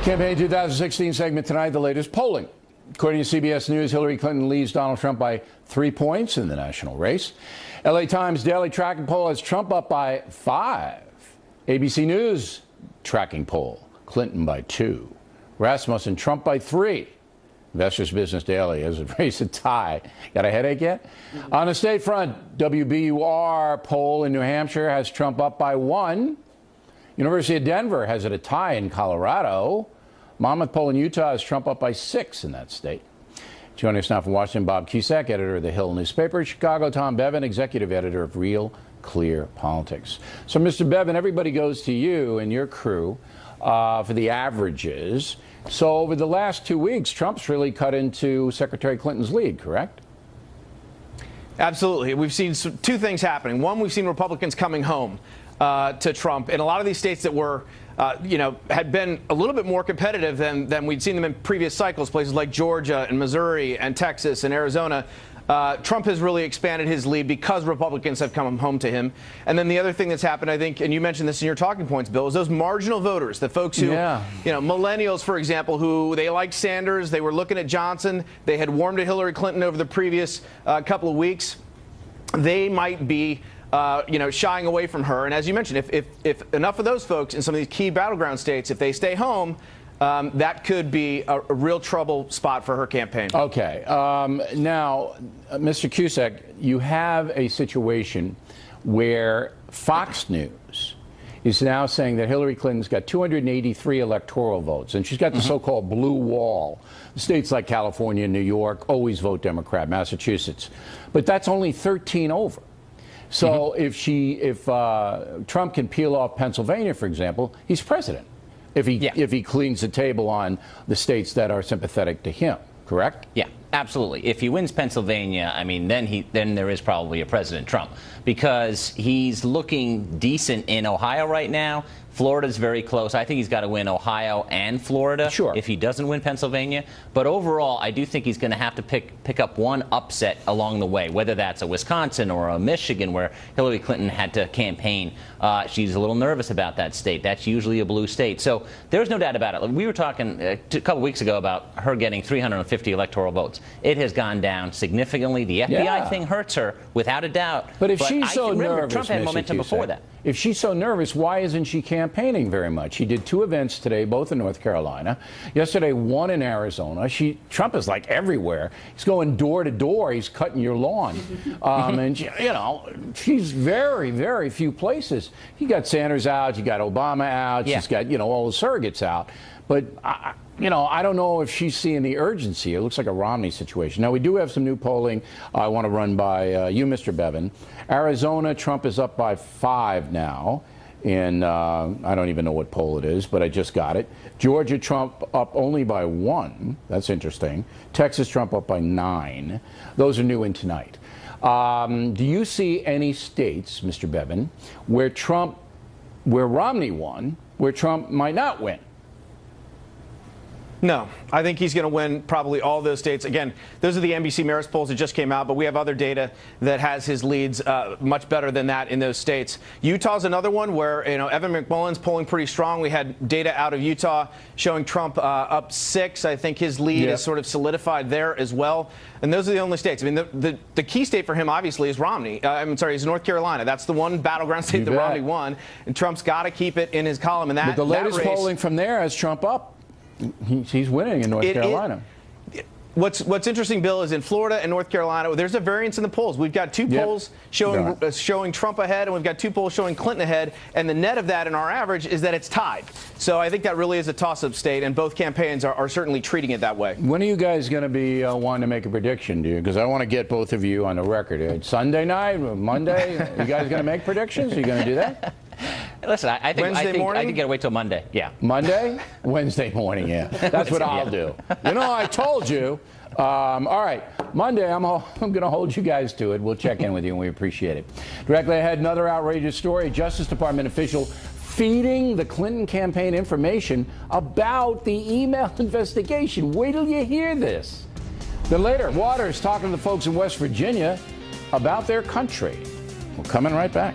Campaign 2016 segment tonight, the latest polling. According to CBS News, Hillary Clinton leads Donald Trump by 3 points in the national race. LA Times daily tracking poll has Trump up by 5. ABC News tracking poll, Clinton by 2. Rasmussen, Trump by 3. Investors Business Daily has a race a tie. Got a headache yet? On the state front, WBUR poll in New Hampshire has Trump up by 1. University of Denver has it a tie in Colorado. Monmouth poll in Utah has Trump up by 6 in that state. Joining us now from Washington, Bob Cusack, editor of the Hill newspaper. Chicago, Tom Bevan, executive editor of Real Clear Politics. So, Mr. Bevan, everybody goes to you and your crew for the averages. So over the last 2 weeks, Trump's really cut into Secretary Clinton's lead, correct? Absolutely. We've seen two things happening. One, we've seen Republicans coming home to Trump in a lot of these states that were, had been a little bit more competitive than we'd seen them in previous cycles, places like Georgia and Missouri and Texas and Arizona. Trump has really expanded his lead because Republicans have come home to him. And then the other thing that's happened, I think, and you mentioned this in your talking points, Bill, is those marginal voters, the folks who, millennials, for example, who they liked Sanders, they were looking at Johnson, they had warmed to Hillary Clinton over the previous couple of weeks. They might be shying away from her. And as you mentioned, if enough of those folks in some of these key battleground states, if they stay home, that could be a real trouble spot for her campaign. Okay. Now, Mr. Cusack, you have a situation where Fox News is now saying that Hillary Clinton's got 283 electoral votes, and she's got the so-called blue wall. States like California and New York always vote Democrat, Massachusetts. But that's only 13 over. So if Trump can peel off Pennsylvania, for example, he's president. If he cleans the table on the states that are sympathetic to him, correct? Yeah, absolutely. If he wins Pennsylvania, I mean, then there is probably a President Trump, because he's looking decent in Ohio right now. Florida's very close. I think he's got to win Ohio and Florida if he doesn't win Pennsylvania. But overall, I do think he's going to have to pick up one upset along the way, whether that's a Wisconsin or a Michigan where Hillary Clinton had to campaign. She's a little nervous about that state. That's usually a blue state. So there's no doubt about it. We were talking a couple weeks ago about her getting 350 electoral votes. It has gone down significantly. The FBI thing hurts her, without a doubt. But if she's so nervous, Trump had momentum before that. If she's so nervous, why isn't she campaigning very much? She did 2 events today, both in North Carolina. Yesterday, 1 in Arizona. Trump is like everywhere. He's going door to door. He's cutting your lawn. And, she's very, very few places. You got Sanders out. You got Obama out. She's got, all the surrogates out. But, I don't know if she's seeing the urgency. It looks like a Romney situation. Now, we do have some new polling I want to run by you, Mr. Bevan. Arizona, Trump is up by 5 now. I don't even know what poll it is, but I just got it. Georgia, Trump up only by 1. That's interesting. Texas, Trump up by 9. Those are new in tonight. Do you see any states, Mr. Bevan, where Romney won, where Trump might not win? No, I think he's going to win probably all those states. Again, those are the NBC Marist polls that just came out, but we have other data that has his leads much better than that in those states. Utah's another one where, Evan McMullen's polling pretty strong. We had data out of Utah showing Trump up 6. I think his lead is sort of solidified there as well. And those are the only states. I mean, the key state for him, obviously, is is North Carolina. That's the one battleground state that Romney won. And Trump's got to keep it in his column. And but the latest polling from there has Trump up. He's winning in North Carolina. What's interesting, Bill, is in Florida and North Carolina, there's a variance in the polls. We've got 2 polls showing Trump ahead, and we've got 2 polls showing Clinton ahead. And the net of that in our average is that it's tied. So I think that really is a toss-up state, and both campaigns are certainly treating it that way. When are you guys going to be wanting to make a prediction, do you? Because I want to get both of you on the record. Sunday night, Monday, you guys going to make predictions? Are you going to do that? Listen, I think you got to wait till Monday. Yeah. Monday? Wednesday morning, yeah. That's what I'll do. I told you. All right. Monday, I'm going to hold you guys to it. We'll check in with you, and we appreciate it. Directly ahead, another outrageous story. Justice Department official feeding the Clinton campaign information about the email investigation. Wait till you hear this. Then later, Waters talking to the folks in West Virginia about their country. We're coming right back.